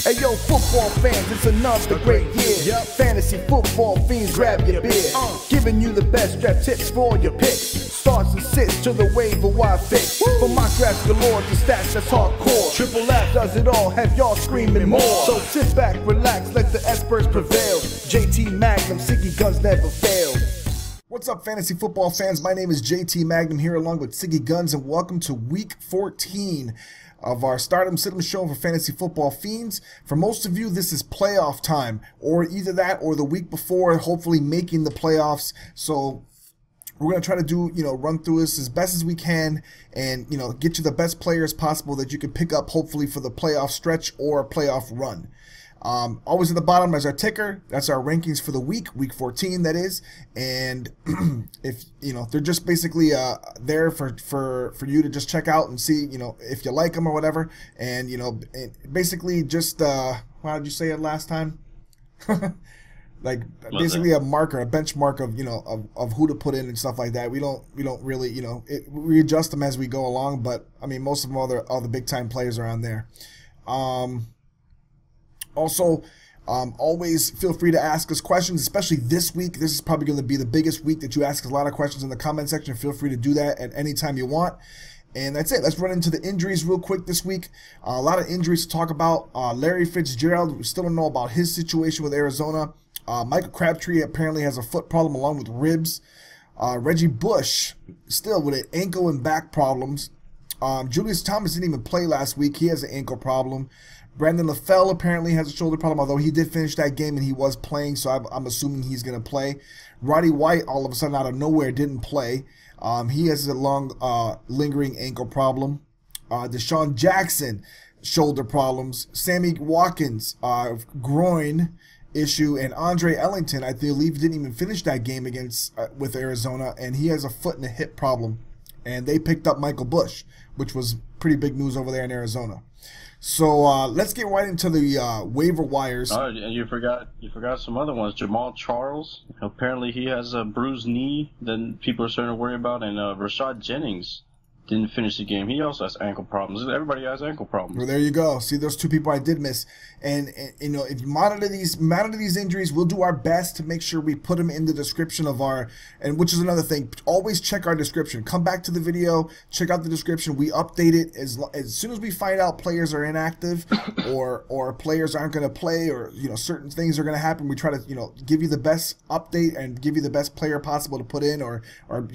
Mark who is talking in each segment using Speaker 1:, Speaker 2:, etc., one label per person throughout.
Speaker 1: Hey yo, football fans, it's another great year. Fantasy football fiends, grab your beer. Giving you the best draft tips for all your picks. Starts and sits to the waiver wire fix. From my drafts galore to stats that's hardcore. Triple F does it all, have y'all screaming more. So sit back, relax, let the experts prevail. JT Magnum, Siggy Guns never fail. What's up, fantasy football fans? My name is JT Magnum here along with Siggy Guns, and welcome to week 14 of our Stardom Sit 'em show for fantasy football fiends. For most of you, this is playoff time, or either that or the week before, hopefully making the playoffs. So we're going to try to do, run through this as best as we can and, get you the best players possible that you can pick up hopefully for the playoff stretch or playoff run. Always at the bottom is our ticker. That's our rankings for the week 14, that is. And if they're just basically there for you to just check out and see, if you like them or whatever. And basically just how did you say it last time? Like basically a marker, a benchmark of who to put in and stuff like that. We don't really we adjust them as we go along, but I mean most of them, all the big time players are on there. Also, always feel free to ask us questions, especially this week. This is probably going to be the biggest week that you ask us a lot of questions in the comment section. Feel free to do that at any time you want. And that's it. Let's run into the injuries real quick this week. A lot of injuries to talk about. Larry Fitzgerald, we still don't know about his situation with Arizona. Michael Crabtree apparently has a foot problem along with ribs. Reggie Bush still with an ankle and back problems. Julius Thomas didn't even play last week. He has an ankle problem. Brandon LaFell apparently has a shoulder problem, although he did finish that game and he was playing, so I'm assuming he's going to play. Roddy White, all of a sudden out of nowhere, didn't play. He has a long, lingering ankle problem. DeSean Jackson, shoulder problems. Sammy Watkins, groin issue. And Andre Ellington, I believe, didn't even finish that game against with Arizona, and he has a foot and a hip problem. And they picked up Michael Bush, which was pretty big news over there in Arizona. So let's get right into the waiver wires.
Speaker 2: Oh, and you forgot some other ones. Jamal Charles, apparently he has a bruised knee that people are starting to worry about, and Rashad Jennings didn't finish the game. He also has ankle problems. Everybody has ankle problems.
Speaker 1: Well, there you go. See, those two people I did miss. And if you monitor these injuries, we'll do our best to make sure we put them in the description of our, and which is another thing. Always check our description. Come back to the video, check out the description. We update it as soon as we find out players are inactive or players aren't going to play, or certain things are going to happen. We try to give you the best update and give you the best player possible to put in, or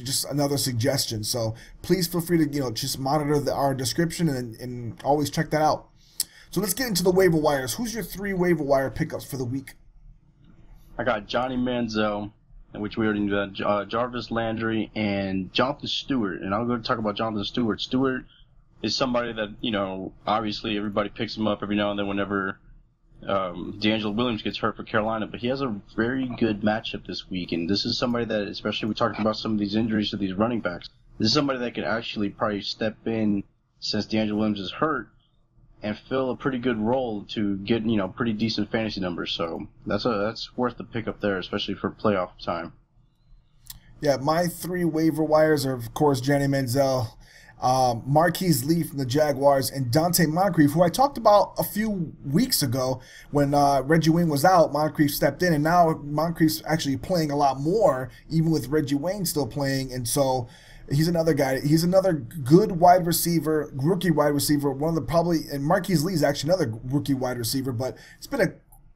Speaker 1: just another suggestion. So please feel free to just monitor our description and always check that out. So let's get into the waiver wires. Who's your 3 waiver wire pickups for the week?
Speaker 2: I got Johnny Manziel, which we already knew that, Jarvis Landry, and Jonathan Stewart. And I'm going to talk about Jonathan Stewart. Stewart is somebody that, obviously everybody picks him up every now and then whenever D'Angelo Williams gets hurt for Carolina, but he has a very good matchup this week. And this is somebody that, especially we talked about some of these injuries to these running backs, this is somebody that can actually probably step in since D'Angelo Williams is hurt and fill a pretty good role to get, pretty decent fantasy numbers. So that's worth the pickup there, especially for playoff time.
Speaker 1: Yeah, my 3 waiver wires are, of course, Johnny Manziel, Marquise Lee from the Jaguars, and Donte Moncrief, who I talked about a few weeks ago when Reggie Wayne was out. Moncrief stepped in, and now Moncrief's actually playing a lot more, even with Reggie Wayne still playing, and so he's another guy. He's another good wide receiver, rookie wide receiver. One of the and Marquise Lee is actually another rookie wide receiver. But it's been a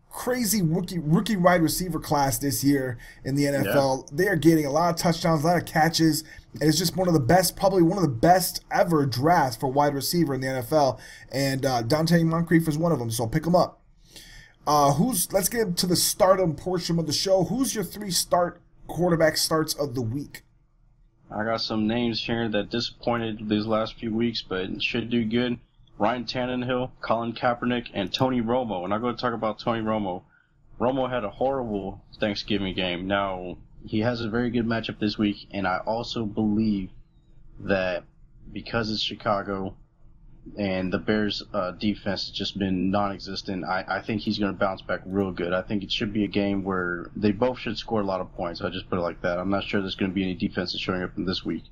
Speaker 1: crazy rookie wide receiver class this year in the NFL. Yeah. They are getting a lot of touchdowns, a lot of catches, and it's just one of the best, probably one of the best ever drafts for wide receiver in the NFL. And Donte Moncrief is one of them. So pick him up. Let's get into the stardom portion of the show. Who's your 3 quarterback starts of the week?
Speaker 2: I got some names here that disappointed these last few weeks, but should do good. Ryan Tannehill, Colin Kaepernick, and Tony Romo. And I'm going to talk about Tony Romo. Romo had a horrible Thanksgiving game. Now, he has a very good matchup this week, and I also believe that because it's Chicago and the Bears' defense has just been non-existent, I think he's going to bounce back real good. I think it should be a game where they both should score a lot of points. I just put it like that. I'm not sure there's going to be any defense showing up in this week.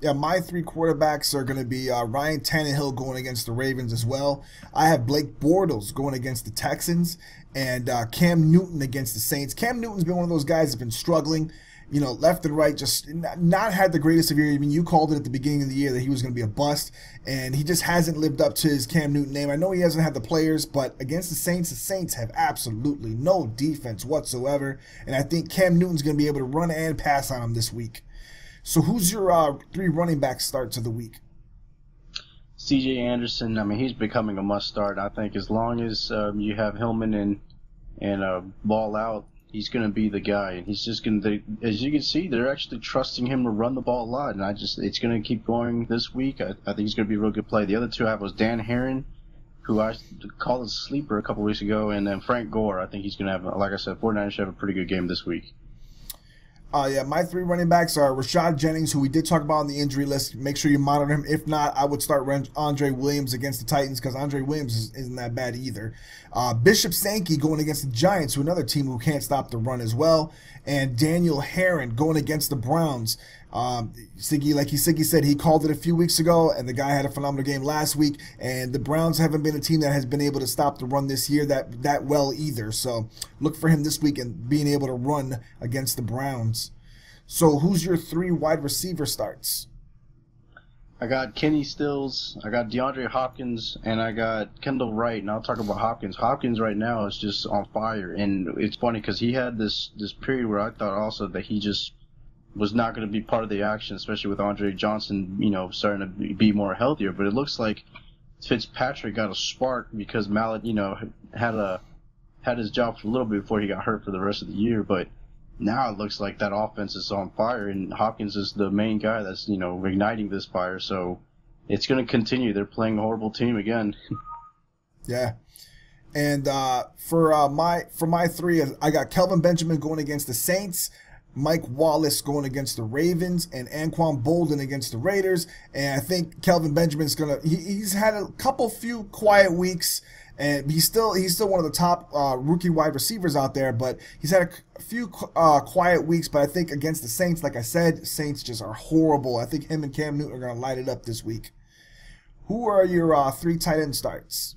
Speaker 1: Yeah, my three quarterbacks are going to be Ryan Tannehill going against the Ravens as well. I have Blake Bortles going against the Texans, and Cam Newton against the Saints. Cam Newton's been one of those guys that's been struggling, left and right, just not had the greatest of years. I mean, you called it at the beginning of the year that he was going to be a bust, and he just hasn't lived up to his Cam Newton name. I know he hasn't had the players, but against the Saints have absolutely no defense whatsoever, and I think Cam Newton's going to be able to run and pass on him this week. So who's your three running back starts of the week?
Speaker 2: C.J. Anderson, I mean, he's becoming a must-start. I think as long as you have Hillman and Ball out, he's going to be the guy. And he's just going to, as you can see, they're actually trusting him to run the ball a lot. And it's going to keep going this week. I think he's going to be a real good play. The other two I have was Dan Herron, who I called a sleeper a couple weeks ago, and then Frank Gore. I think he's going to have, like I said, 49ers should have a pretty good game this week.
Speaker 1: Yeah, my three running backs are Rashad Jennings, who we did talk about on the injury list. Make sure you monitor him. If not, I would start Andre Williams against the Titans because Andre Williams isn't that bad either. Bishop Sankey going against the Giants, who another team who can't stop the run as well. And Daniel Herron going against the Browns. Siggy said, he called it a few weeks ago, and the guy had a phenomenal game last week. And the Browns haven't been a team that has been able to stop the run this year that well either. So look for him this week and being able to run against the Browns. So who's your three wide receiver starts?
Speaker 2: I got Kenny Stills, I got DeAndre Hopkins, and I got Kendall Wright. And I'll talk about Hopkins. Hopkins right now is just on fire, and it's funny because he had this period where I thought also that he just was not going to be part of the action, especially with Andre Johnson, starting to be more healthier. But it looks like Fitzpatrick got a spark because Mallet, had his job for a little bit before he got hurt for the rest of the year. But now it looks like that offense is on fire, and Hopkins is the main guy that's, igniting this fire. So it's going to continue. They're playing a horrible team again.
Speaker 1: Yeah. And for my three, I got Kelvin Benjamin going against the Saints, Mike Wallace going against the Ravens, and Anquan Bolden against the Raiders. And I think Kelvin Benjamin's he's had a few quiet weeks, and he's still one of the top rookie wide receivers out there, but he's had a few quiet weeks. But I think against the Saints, like I said, Saints just are horrible. I think him and Cam Newton are going to light it up this week. Who are your three tight end starts?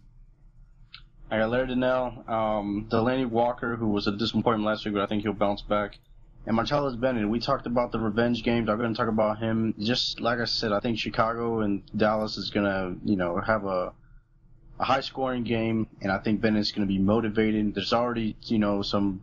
Speaker 2: I got Larry Donnell, Delaney Walker, who was a disappointment last week, but I think he'll bounce back. And Martellus Bennett, we talked about the revenge games. I'm going to talk about him. Just like I said, I think Chicago and Dallas is going to, have a high-scoring game, and I think Bennett's going to be motivated. There's already, some,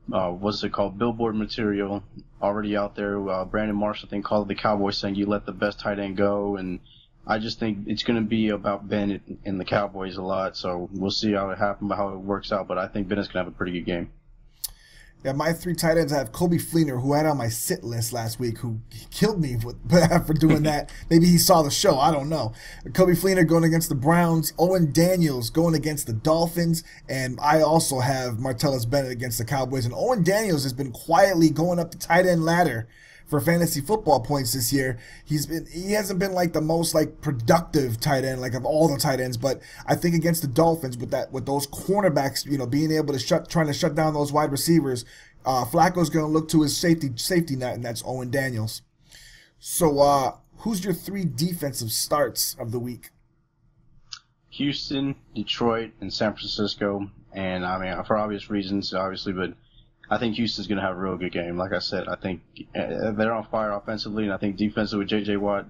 Speaker 2: billboard material already out there. Brandon Marshall, I think, called the Cowboys saying you let the best tight end go, and I just think it's going to be about Bennett and the Cowboys a lot. So we'll see how it works out, but I think Bennett's going to have a pretty good game.
Speaker 1: Yeah, my three tight ends, I have Kobe Fleener, who I had on my sit list last week, who killed me for doing that. Maybe he saw the show. I don't know. Kobe Fleener going against the Browns, Owen Daniels going against the Dolphins, and I also have Martellus Bennett against the Cowboys. And Owen Daniels has been quietly going up the tight end ladder for fantasy football points this year. He hasn't been like the most productive tight end of all the tight ends, but I think against the Dolphins with those cornerbacks, being able to trying to shut down those wide receivers, Flacco's going to look to his safety net, and that's Owen Daniels. So who's your three defensive starts of the week?
Speaker 2: Houston, Detroit, and San Francisco. And I mean, for obvious reasons, obviously, but I think Houston's going to have a real good game. Like I said, I think they're on fire offensively, and I think defensively with J.J. Watt,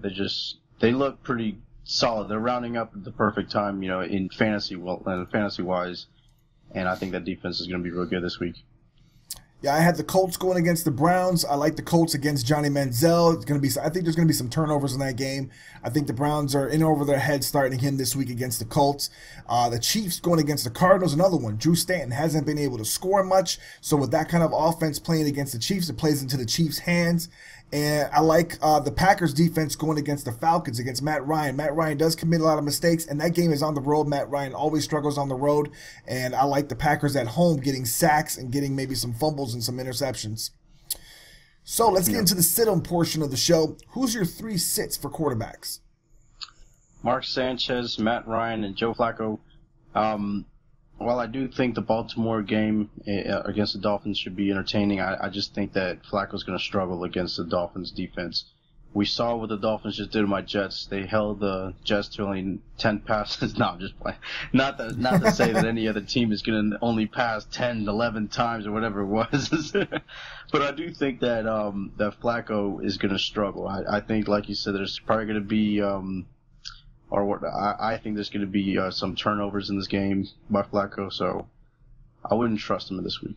Speaker 2: they look pretty solid. They're rounding up at the perfect time, in fantasy-wise, and I think that defense is going to be real good this week.
Speaker 1: Yeah, I had the Colts going against the Browns. I like the Colts against Johnny Manziel. I think there's going to be some turnovers in that game. I think the Browns are in over their head starting him this week against the Colts. The Chiefs going against the Cardinals, another one. Drew Stanton hasn't been able to score much, so with that kind of offense playing against the Chiefs, it plays into the Chiefs' hands. And I like the Packers defense going against the Falcons, against Matt Ryan. Matt Ryan does commit a lot of mistakes, and that game is on the road. Matt Ryan always struggles on the road, and I like the Packers at home getting sacks and getting maybe some fumbles and some interceptions. So let's get into the sit-em portion of the show. Who's your three sits for quarterbacks?
Speaker 2: Mark Sanchez, Matt Ryan, and Joe Flacco. While I do think the Baltimore game against the Dolphins should be entertaining, I just think that Flacco's going to struggle against the Dolphins defense. we saw what the Dolphins just did to my Jets. They held the Jets to only 10 passes. No, I'm just playing. Not to say that any other team is going to only pass 10, 11 times or whatever it was. But I do think that that Flacco is going to struggle. I think, like you said, there's probably going to be I think there's going to be some turnovers in this game by Flacco. So I wouldn't trust him this week.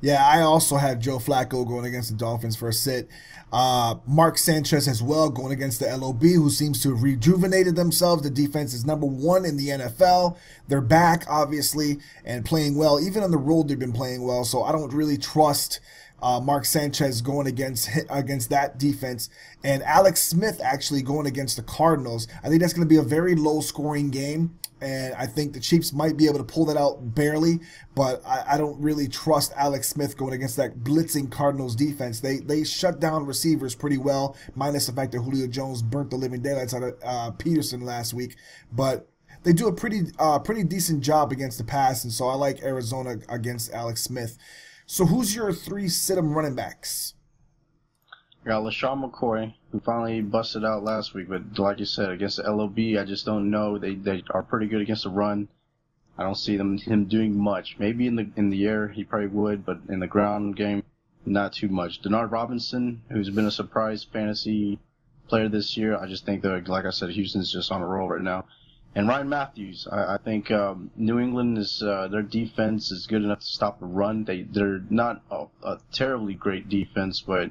Speaker 1: Yeah, I also have Joe Flacco going against the Dolphins for a sit. Mark Sanchez as well going against the LOB, who seems to have rejuvenated themselves. The defense is #1 in the NFL. They're back, obviously, and playing well. Even on the road, they've been playing well. So I don't really trust Mark Sanchez going against that defense. And Alex Smith actually going against the Cardinals. I think that's going to be a very low-scoring game. And I think the Chiefs might be able to pull that out barely, but I don't really trust Alex Smith going against that blitzing Cardinals defense. They shut down receivers pretty well, minus the fact that Julio Jones burnt the living daylights out of Peterson last week. But they do a pretty decent job against the pass, and so I like Arizona against Alex Smith. So who's your 3 sit-em running backs?
Speaker 2: I got LaShawn McCoy, who finally busted out last week, but like you said, against the LOB, I just don't know. They are pretty good against the run. I don't see him doing much. Maybe in the air he probably would, but in the ground game, not too much. Denard Robinson, who's been a surprise fantasy player this year, I just think that, like I said, Houston's just on a roll right now. And Ryan Matthews, I think New England is their defense is good enough to stop the run. They're not a terribly great defense, but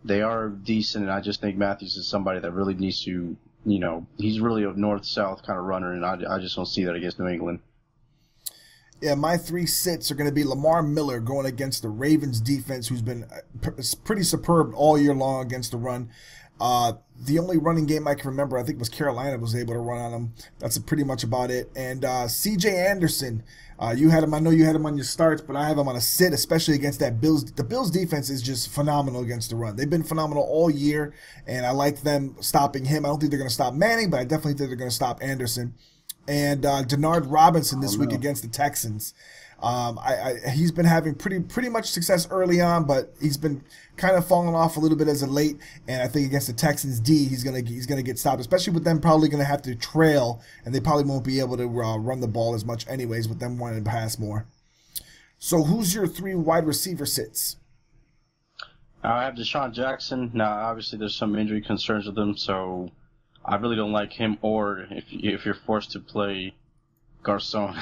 Speaker 2: they are decent, and I just think Matthews is somebody that really needs to, he's really a north-south kind of runner, and I just don't see that against New England.
Speaker 1: Yeah, my 3 sits are going to be Lamar Miller going against the Ravens defense, who's been pretty superb all year long against the run. The only running game I can remember, I think, was Carolina was able to run on him. That's pretty much about it. And C.J. Anderson, you had him. I know you had him on your starts, but I have him on a sit, especially against that Bills. The Bills defense is just phenomenal against the run. They've been phenomenal all year, and I like them stopping him. I don't think they're going to stop Manning, but I definitely think they're going to stop Anderson. And Denard Robinson this week against the Texans. He's been having pretty much success early on, but he's been kind of falling off a little bit as of late. And I think against the Texans D, he's gonna get stopped, especially with them probably gonna have to trail, and they probably won't be able to run the ball as much anyways, with them wanting to pass more. So who's your 3 wide receiver sits?
Speaker 2: I have DeSean Jackson. Now, obviously, there's some injury concerns with him, so I really don't like him. Or if you're forced to play Garcon,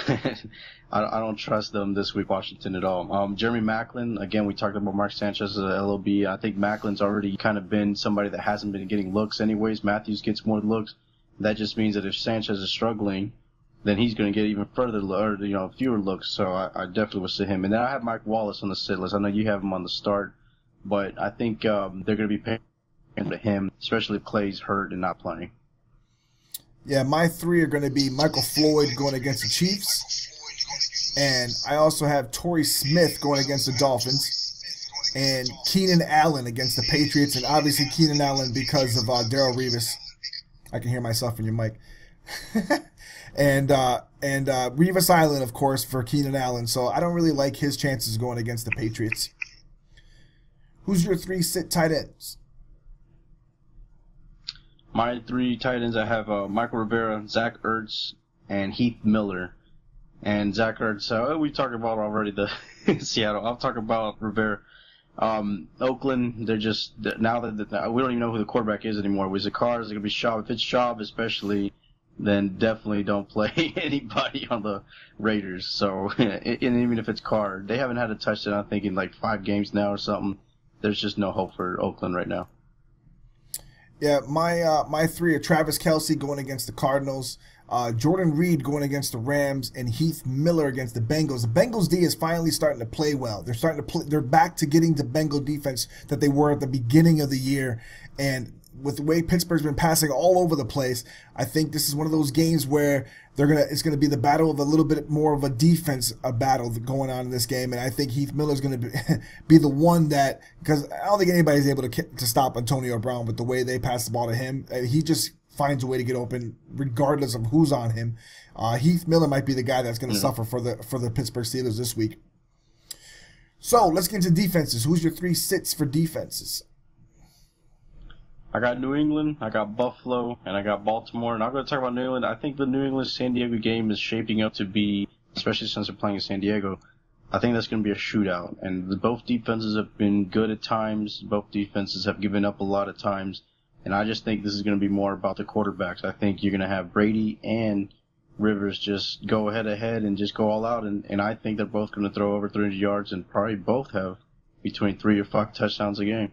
Speaker 2: I don't trust them this week, Washington, at all. Jeremy Maclin, again, we talked about Mark Sanchez as a LOB. I think Macklin's already kind of been somebody that hasn't been getting looks anyways. Matthews gets more looks. That just means that if Sanchez is struggling, then he's going to get even fewer looks. So I definitely would sit him. And then I have Mike Wallace on the sit list. I know you have him on the start, but I think they're going to be paying to him, especially if Clay's hurt and not playing.
Speaker 1: Yeah, my 3 are going to be Michael Floyd going against the Chiefs. And I also have Torrey Smith going against the Dolphins. And Keenan Allen against the Patriots. And obviously Keenan Allen because of Darrelle Revis. I can hear myself in your mic. and Revis Island, of course, for Keenan Allen. So I don't really like his chances going against the Patriots. Who's your 3 sit tight ends?
Speaker 2: My 3 tight ends, I have Michael Rivera, Zach Ertz, and Heath Miller. And Zach Ertz, we talked about already the Seattle. I'll talk about Rivera. Oakland, they're just, now that we don't even know who the quarterback is anymore. Was it Carr? Is it going to be Schaub? If it's Schaub especially, then definitely don't play anybody on the Raiders. So, and even if it's Carr, they haven't had a touchdown, I think, in like 5 games now or something. There's just no hope for Oakland right now.
Speaker 1: Yeah, my 3 are Travis Kelce going against the Cardinals, Jordan Reed going against the Rams, and Heath Miller against the Bengals. The Bengals D is finally starting to play well. They're starting to play. They're back to getting the Bengal defense that they were at the beginning of the year, and with the way Pittsburgh's been passing all over the place, I think this is one of those games where it's gonna be the battle of a little bit more of a defense battle going on in this game, and I think Heath Miller's gonna be the one that, because I don't think anybody's able to stop Antonio Brown with the way they pass the ball to him. He just finds a way to get open regardless of who's on him. Heath Miller might be the guy that's gonna suffer for the Pittsburgh Steelers this week. So let's get into defenses. Who's your 3 sits for defenses?
Speaker 2: I got New England, I got Buffalo, and I got Baltimore. And I'm going to talk about New England. I think the New England-San Diego game is shaping up to be, especially since they're playing in San Diego, I think that's going to be a shootout. And both defenses have been good at times. Both defenses have given up a lot of times. And I just think this is going to be more about the quarterbacks. I think you're going to have Brady and Rivers just go head and just go all out. And I think they're both going to throw over 300 yards and probably both have between 3 or 5 touchdowns a game.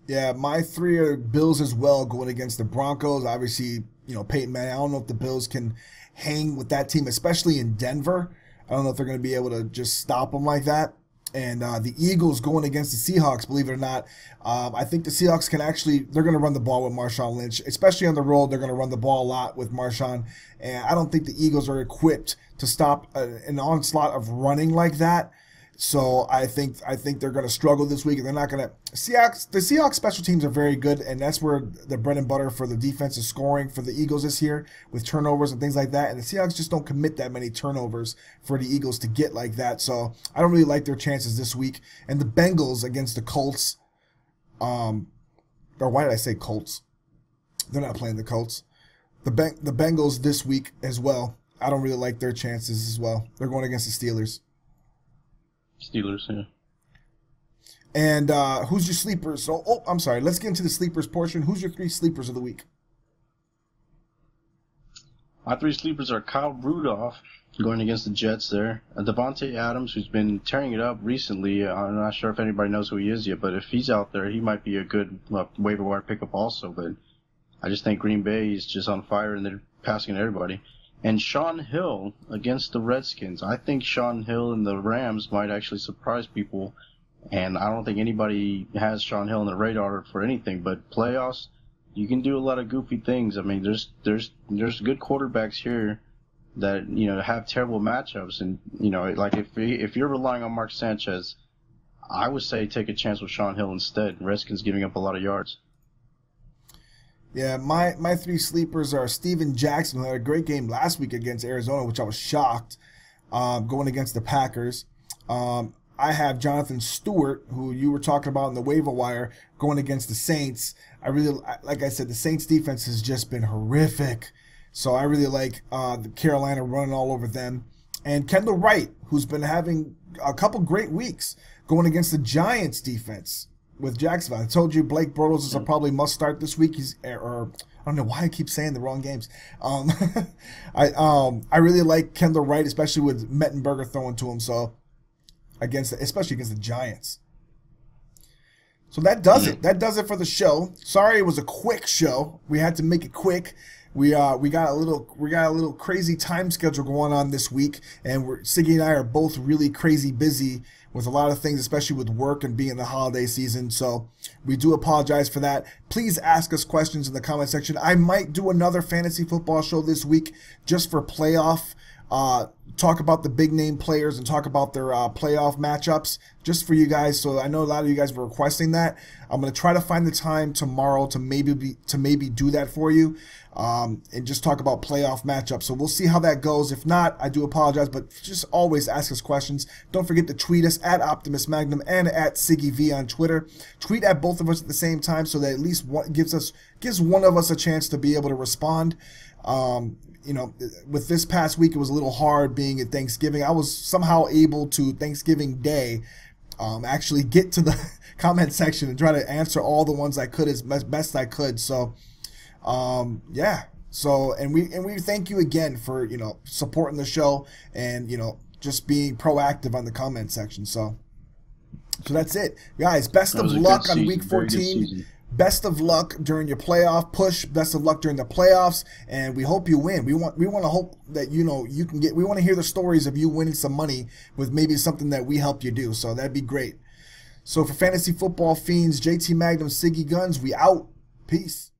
Speaker 1: Yeah, my 3 are Bills as well, going against the Broncos. Obviously, Peyton Manning, I don't know if the Bills can hang with that team, especially in Denver. I don't know if they're going to be able to just stop them like that. And the Eagles going against the Seahawks, believe it or not. I think the Seahawks they're going to run the ball with Marshawn Lynch. Especially on the road, they're going to run the ball a lot with Marshawn. And I don't think the Eagles are equipped to stop an onslaught of running like that. So I think they're going to struggle this week, and they're not going to. The Seahawks special teams are very good, and that's where the bread and butter for the defense is scoring for the Eagles this year with turnovers and things like that. And the Seahawks just don't commit that many turnovers for the Eagles to get like that. So I don't really like their chances this week. And the Bengals against the Colts, or why did I say Colts? They're not playing the Colts. The Bengals this week as well. I don't really like their chances as well. They're going against the Steelers.
Speaker 2: Steelers, yeah.
Speaker 1: And who's your sleepers? So, I'm sorry. Let's get into the sleepers portion. Who's your 3 sleepers of the week?
Speaker 2: My 3 sleepers are Kyle Rudolph going against the Jets there. Devontae Adams, who's been tearing it up recently. I'm not sure if anybody knows who he is yet, but if he's out there, he might be a good waiver wire pickup also. But I just think Green Bay is just on fire, and they're passing everybody. And Shaun Hill against the Redskins. I think Shaun Hill and the Rams might actually surprise people. And I don't think anybody has Shaun Hill on the radar for anything. But playoffs, you can do a lot of goofy things. I mean, there's good quarterbacks here that, have terrible matchups. And, like if you're relying on Mark Sanchez, I would say take a chance with Shaun Hill instead. Redskins giving up a lot of yards.
Speaker 1: Yeah, my 3 sleepers are Steven Jackson, who had a great game last week against Arizona, which I was shocked, going against the Packers. I have Jonathan Stewart, who you were talking about in the waiver wire, going against the Saints. Like I said, the Saints defense has just been horrific. So I really like the Carolina running all over them. And Kendall Wright, who's been having a couple great weeks, going against the Giants defense with Jacksonville. I told you Blake Bortles is a probably must start this week. I don't know why I keep saying the wrong games. I really like Kendall Wright, especially with Mettenberger throwing to him. So especially against the Giants. So that does it. That does it for the show. Sorry, it was a quick show. We had to make it quick. We got a little crazy time schedule going on this week, and Siggy and I are both really crazy busy with a lot of things, especially with work and being in the holiday season. So we do apologize for that. Please ask us questions in the comment section. I might do another fantasy football show this week just for playoff. Talk about the big name players and talk about their playoff matchups just for you guys. So I know a lot of you guys were requesting that. I'm going to try to find the time tomorrow to maybe do that for you, and just talk about playoff matchups. So we'll see how that goes. If not, I do apologize, but just always ask us questions. Don't forget to tweet us at Optimus Magnum and at Siggy V on Twitter. Tweet at both of us at the same time so that at least gives one of us a chance to be able to respond. With this past week, it was a little hard being at Thanksgiving. I was somehow able to, Thanksgiving Day, actually get to the comment section and try to answer all the ones I could as best I could. So, yeah. So, and we thank you again for, supporting the show and, just being proactive on the comment section. So that's it. Guys, best of luck on week 14. Best of luck during your playoff push. Best of luck during the playoffs, and we hope you win. We want to hope that you can get. We want to hear the stories of you winning some money with maybe something that we helped you do. So that'd be great. So for Fantasy Football Fiends, JT Magnum, Siggy Guns, we out. Peace.